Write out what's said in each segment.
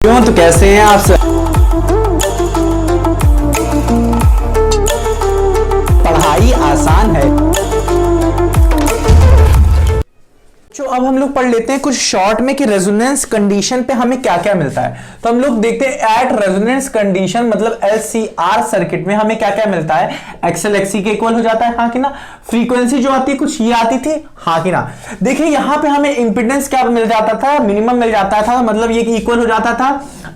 क्यों, तो कैसे हैं आप सब? पढ़ाई आसान है। जो अब हम लोग पढ़ लेते हैं कुछ शॉर्ट में कि रेजोनेंस कंडीशन पे हमें क्या क्या मिलता है। तो हम लोग देखते हैं एट रेजोनेंस कंडीशन मतलब एलसीआर सर्किट में हमें क्या क्या मिलता है। एक्सएल एक्सी के इक्वल हो जाता है, हाँ कि ना। फ्रीक्वेंसी जो आती है कुछ ये आती थी, हाँ कि ना। देखिए यहां पे हमें इंपीडेंस क्या मिल जाता था, मिनिमम मिल जाता था, मतलब ये इक्वल हो जाता था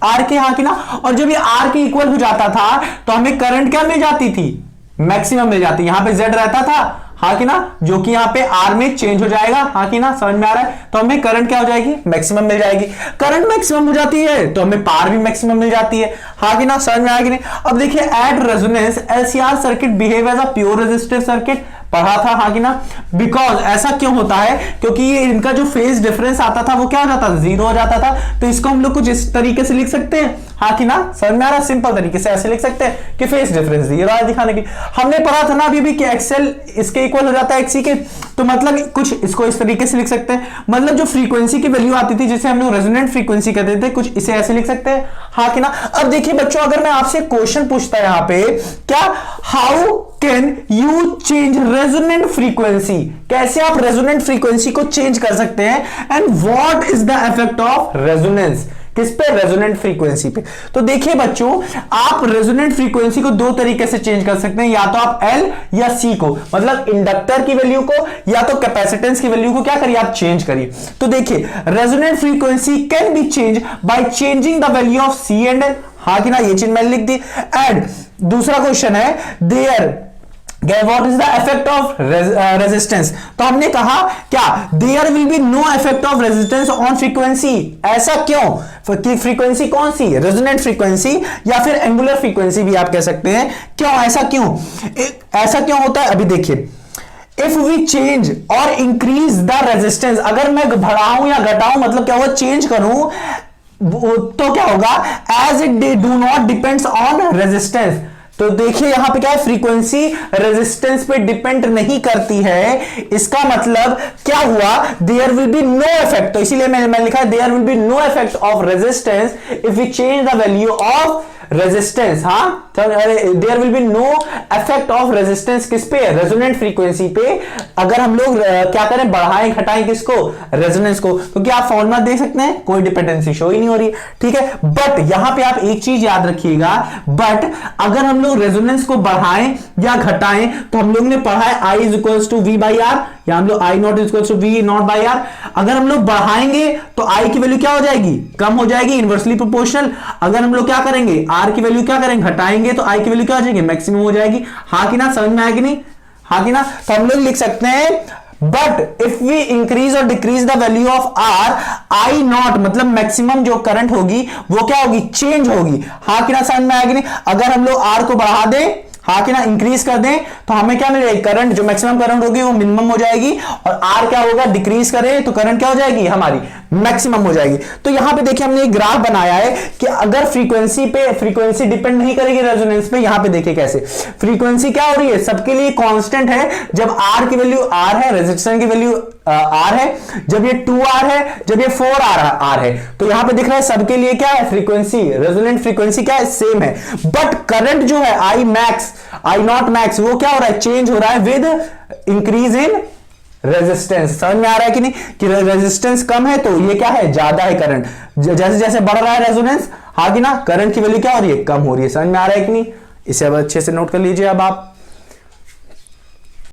आर के, हाँ कि ना। और जब ये आर के इक्वल हो जाता था तो हमें करंट क्या मिल जाती थी, मैक्सिमम मिल जाती। यहां पे जेड रहता था, हाँ कि ना, जो कि यहाँ पे आर में चेंज हो जाएगा, हाँ कि ना, समझ में आ रहा है। तो हमें करंट क्या हो जाएगी, मैक्सिमम मिल जाएगी। करंट मैक्सिमम हो जाती है तो हमें पावर भी मैक्सिमम मिल जाती है, हाँ कि ना, समझ में आएगी नहीं। अब देखिए at resonance LCR circuit behave as a pure resistive circuit, पढ़ा था, हाँ कि ना। बिकॉज ऐसा क्यों होता है, क्योंकि ये इनका जो फेज डिफरेंस आता था वो क्या हो जाता था, जीरो हो जाता था। तो इसको हम लोग कुछ इस तरीके से लिख सकते हैं, हाँ कि ना, समझ में आ रहा है। सिंपल तरीके से ऐसे लिख सकते हैं कि फेज डिफरेंस जीरो है दिखाने की। हमने पढ़ा था ना अभी भी कि एक्सएल इसके इक्वल हो जाता है एक्सी के, तो मतलब कुछ इसको इस तरीके से लिख सकते हैं। मतलब जो फ्रीक्वेंसी की वैल्यू आती थी जिसे हम लोग रेजोनेंट फ्रीक्वेंसी कहते थे, कुछ इसे ऐसे लिख सकते हैं, हाँ कि ना। अब देखिए बच्चों, अगर मैं आपसे क्वेश्चन पूछता है यहां पे क्या, how can you change resonant frequency, कैसे आप रेजोनेंट फ्रीक्वेंसी को चेंज कर सकते हैं, and what is the effect of resonance, किस पे, रेजोनेंट फ्रीक्वेंसी पे। तो देखिए बच्चों, आप रेजोनेंट फ्रीक्वेंसी को दो तरीके से चेंज कर सकते हैं, या तो आप एल या सी को, मतलब इंडक्टर की वैल्यू को या तो कैपेसिटेंस की वैल्यू को क्या करिए, आप चेंज करिए। तो देखिए resonant frequency can be change by changing the value of C and L, हाँ कि ना, ये चीज मैंने लिख दी। एंड दूसरा क्वेश्चन है there what is the effect of resistance. तो हमने कहा क्या, there will be no effect of resistance on frequency. ऐसा क्यों, फ्रीक्वेंसी कौन सी, रेजोनेंट फ्रीक्वेंसी या फिर एंगुलर फ्रीक्वेंसी भी आप कह सकते हैं। क्यों, ऐसा क्यों, ऐसा क्यों होता है, अभी देखिए। इफ वी चेंज और इंक्रीज द रेजिस्टेंस, अगर मैं बढ़ाऊं या घटाऊं, मतलब क्या होगा, चेंज करूं तो क्या होगा, as it do not depends on resistance. तो देखिए यहां पे क्या है, फ्रीक्वेंसी रेजिस्टेंस पे डिपेंड नहीं करती है, इसका मतलब क्या हुआ, there will be no effect. तो इसीलिए मैंने लिखा है there will be no effect of resistance if we change the value of resistance, हाँ, there will be no effect of resistance किस पे, रेजोनेंट फ्रीक्वेंसी पे। अगर हम लोग क्या करें, बढ़ाएं घटाएं किसको, रेजोनेंस को, क्योंकि आप फॉर्मूला देख सकते हैं कोई डिपेंडेंसी शो ही नहीं हो रही, ठीक है। बट यहां पे आप एक चीज याद रखिएगा, बट अगर हम लोग रेजोनेंस को बढ़ाएं या घटाएं तो हम लोग ने पढ़ा है I is equals to V by R, या हम लोग I naught is equals to V naught by R. अगर हम लोग बढ़ाएंगे तो I की वैल्यू क्या हो जाएगी, कम हो जाएगी, इनवर्सली प्रोपोर्शनल। अगर हम लोग क्या करेंगे, R की वैल्यू क्या करेंगे, घटाएंगे तो I की वैल्यू क्या हो जाएगी, मैक्सिमम हो जाएगी, हाँ कि ना, समझ में आएगी नहीं, हाँ कि ना। तो हम लोग लिख सकते हैं बट इफ वी इंक्रीज और decrease the value of R, I naught मतलब मैक्सिमम जो करंट होगी वो क्या होगी, चेंज होगी, हाँ कि ना, समझ में आएगी नहीं। अगर हम लोग आर को बढ़ा दें, हाँ कि ना, इंक्रीज कर दें तो हमें क्या मिलेगा, करंट जो मैक्सिमम करंट होगी वो मिनिमम हो जाएगी, और आर क्या होगा, डिक्रीज करें तो करंट क्या हो जाएगी, हमारी मैक्सिमम हो जाएगी। तो यहां पे देखिए हमने एक ग्राफ बनाया है कि अगर फ्रीक्वेंसी डिपेंड नहीं करेगी रेजोनेंस पे। यहां पे देखिए कैसे फ्रीक्वेंसी क्या हो रही है, सबके लिए कांस्टेंट है। जब आर की वैल्यू आर है, रेजिस्टेंस की वैल्यू आर है, जब ये 2R है, जब ये 4R है, तो यहां पे दिख रहा है सबके लिए क्या है, फ्रीक्वेंसी, रेजोनेंट फ्रीक्वेंसी क्या है, सेम है। बट करंट जो है I max, I not max, वो क्या हो रहा है, चेंज हो रहा है विद इंक्रीज इन रेजिस्टेंस। समझ में आ रहा है कि नहीं, कि रेजिस्टेंस कम है तो ये क्या है, ज्यादा है करंट, जैसे जैसे बढ़ रहा है रेजोनेंस, हाँ कि ना, करंट की वैल्यू क्या हो रही है, कम हो रही है। समझ में आ रहा है कि नहीं, इसे अब अच्छे से नोट कर लीजिए अब आप।